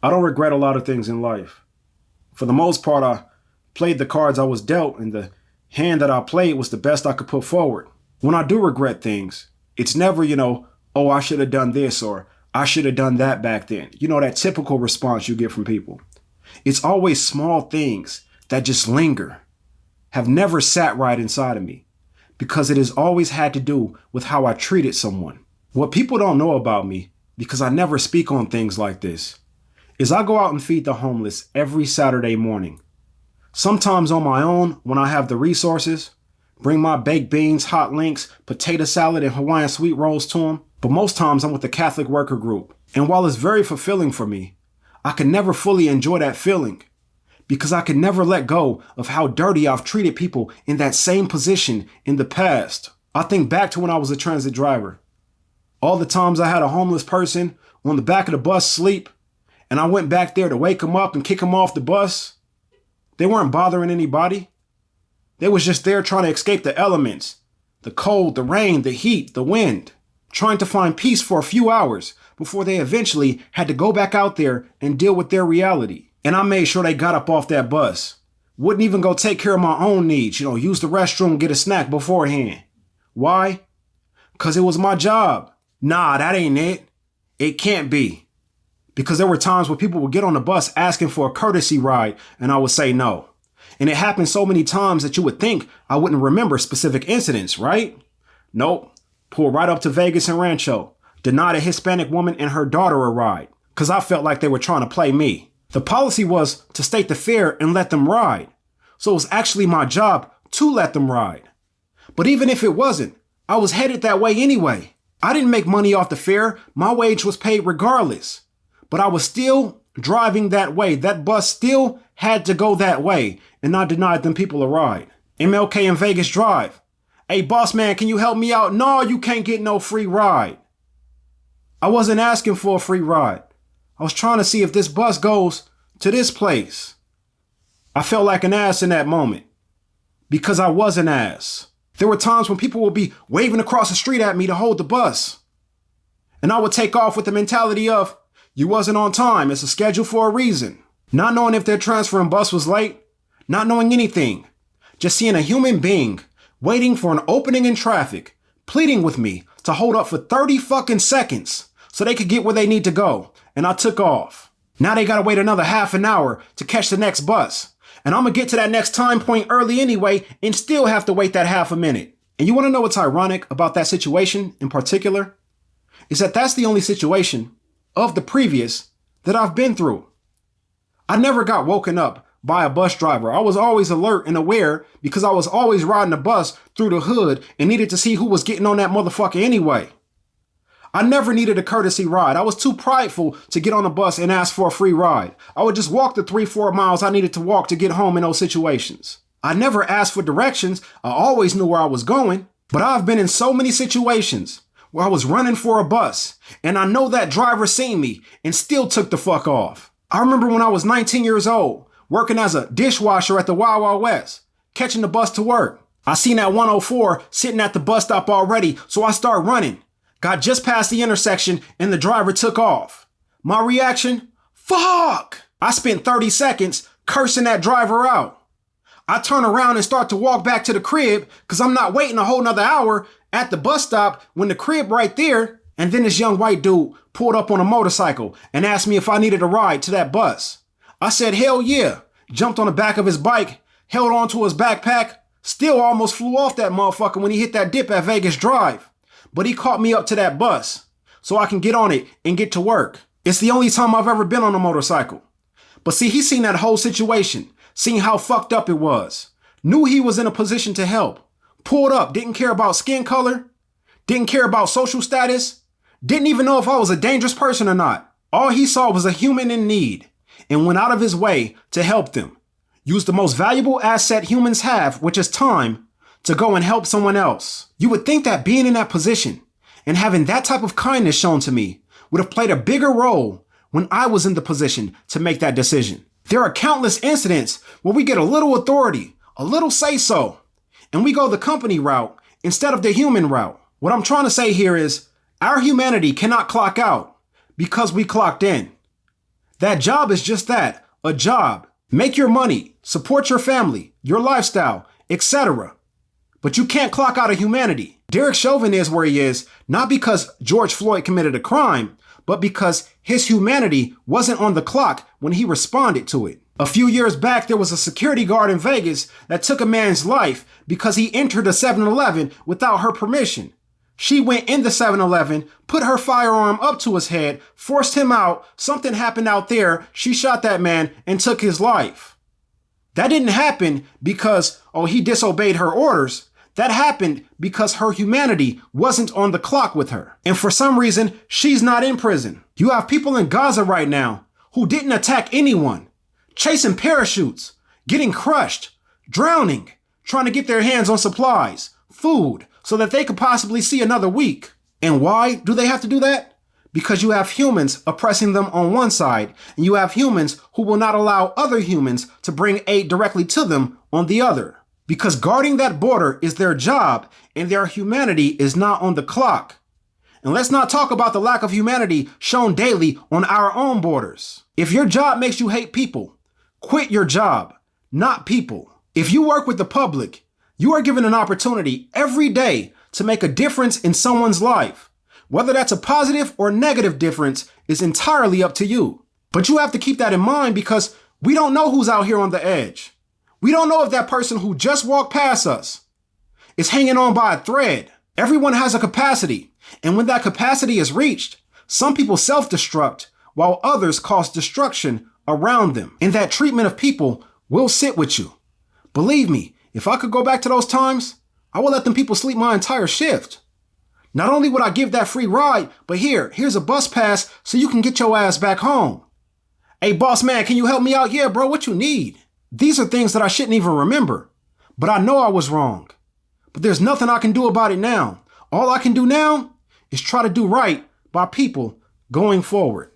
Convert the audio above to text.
I don't regret a lot of things in life. For the most part, I played the cards I was dealt, and the hand that I played was the best I could put forward. When I do regret things, it's never, oh, I should have done this or I should have done that back then. That typical response you get from people. It's always small things that just linger, have never sat right inside of me, because it has always had to do with how I treated someone. What people don't know about me, because I never speak on things like this, is I go out and feed the homeless every Saturday morning. Sometimes on my own when I have the resources, bring my baked beans, hot links, potato salad, and Hawaiian sweet rolls to them. But most times I'm with the Catholic worker group. And while it's very fulfilling for me, I can never fully enjoy that feeling because I can never let go of how dirty I've treated people in that same position in the past. I think back to when I was a transit driver. All the times I had a homeless person on the back of the bus sleep, and I went back there to wake them up and kick them off the bus. They weren't bothering anybody. They was just there trying to escape the elements, the cold, the rain, the heat, the wind, trying to find peace for a few hours before they eventually had to go back out there and deal with their reality. And I made sure they got up off that bus. Wouldn't even go take care of my own needs, use the restroom, get a snack beforehand. Why? Because it was my job. Nah, that ain't it. It can't be. Because there were times where people would get on the bus asking for a courtesy ride, and I would say no. And it happened so many times that you would think I wouldn't remember specific incidents, right? Nope. Pulled right up to Vegas and Rancho. Denied a Hispanic woman and her daughter a ride, because I felt like they were trying to play me. The policy was to state the fare and let them ride. So it was actually my job to let them ride. But even if it wasn't, I was headed that way anyway. I didn't make money off the fare. My wage was paid regardless. But I was still driving that way. That bus still had to go that way. And I denied them people a ride. MLK and Vegas Drive. Hey, boss man, can you help me out? No, you can't get no free ride. I wasn't asking for a free ride. I was trying to see if this bus goes to this place. I felt like an ass in that moment because I was an ass. There were times when people would be waving across the street at me to hold the bus. And I would take off with the mentality of, you wasn't on time. It's a schedule for a reason. Not knowing if their transferring bus was late. Not knowing anything. Just seeing a human being waiting for an opening in traffic, pleading with me to hold up for 30 fucking seconds so they could get where they need to go. And I took off. Now they gotta wait another half an hour to catch the next bus. And I'm gonna get to that next time point early anyway and still have to wait that half a minute. And you wanna know what's ironic about that situation in particular? Is that that's the only situation of the previous that I've been through. I never got woken up by a bus driver. I was always alert and aware because I was always riding the bus through the hood and needed to see who was getting on that motherfucker anyway. I never needed a courtesy ride. I was too prideful to get on a bus and ask for a free ride. I would just walk the 3-4 miles I needed to walk to get home in those situations. I never asked for directions. I always knew where I was going. But I've been in so many situations where I was running for a bus and I know that driver seen me and still took the fuck off. I remember when I was 19 years old, working as a dishwasher at the Wild Wild West, catching the bus to work. I seen that 104 sitting at the bus stop already, so I start running. Got just past the intersection and the driver took off. My reaction? Fuck! I spent 30 seconds cursing that driver out. I turn around and start to walk back to the crib because I'm not waiting a whole nother hour at the bus stop when the crib right there. And then this young white dude pulled up on a motorcycle and asked me if I needed a ride to that bus. I said, hell yeah. Jumped on the back of his bike, held onto his backpack, still almost flew off that motherfucker when he hit that dip at Vegas Drive. But he caught me up to that bus so I can get on it and get to work. It's the only time I've ever been on a motorcycle. But see, he seen that whole situation, seen how fucked up it was, knew he was in a position to help, pulled up, didn't care about skin color, didn't care about social status, didn't even know if I was a dangerous person or not. All he saw was a human in need and went out of his way to help them. Used the most valuable asset humans have, which is time, to go and help someone else. You would think that being in that position and having that type of kindness shown to me would have played a bigger role when I was in the position to make that decision. There are countless incidents where we get a little authority, a little say-so, and we go the company route instead of the human route. What I'm trying to say here is our humanity cannot clock out because we clocked in. That job is just that, a job. Make your money, support your family, your lifestyle, etc. But you can't clock out of humanity. Derek Chauvin is where he is, not because George Floyd committed a crime, but because his humanity wasn't on the clock when he responded to it. A few years back, there was a security guard in Vegas that took a man's life because he entered a 7-Eleven without her permission. She went in the 7-Eleven, put her firearm up to his head, forced him out, something happened out there, she shot that man and took his life. That didn't happen because, he disobeyed her orders. That happened because her humanity wasn't on the clock with her. And for some reason, she's not in prison. You have people in Gaza right now who didn't attack anyone, chasing parachutes, getting crushed, drowning, trying to get their hands on supplies, food, so that they could possibly see another week. And why do they have to do that? Because you have humans oppressing them on one side, and you have humans who will not allow other humans to bring aid directly to them on the other. Because guarding that border is their job, and their humanity is not on the clock. And let's not talk about the lack of humanity shown daily on our own borders. If your job makes you hate people, quit your job, not people. If you work with the public, you are given an opportunity every day to make a difference in someone's life. Whether that's a positive or negative difference is entirely up to you. But you have to keep that in mind because we don't know who's out here on the edge. We don't know if that person who just walked past us is hanging on by a thread. Everyone has a capacity, and when that capacity is reached, some people self-destruct while others cause destruction around them. And that treatment of people will sit with you. Believe me, if I could go back to those times, I would let them people sleep my entire shift. Not only would I give that free ride, but here's a bus pass so you can get your ass back home. Hey, boss man, can you help me out? Yeah, bro, what you need? These are things that I shouldn't even remember, but I know I was wrong. But there's nothing I can do about it now. All I can do now is try to do right by people going forward.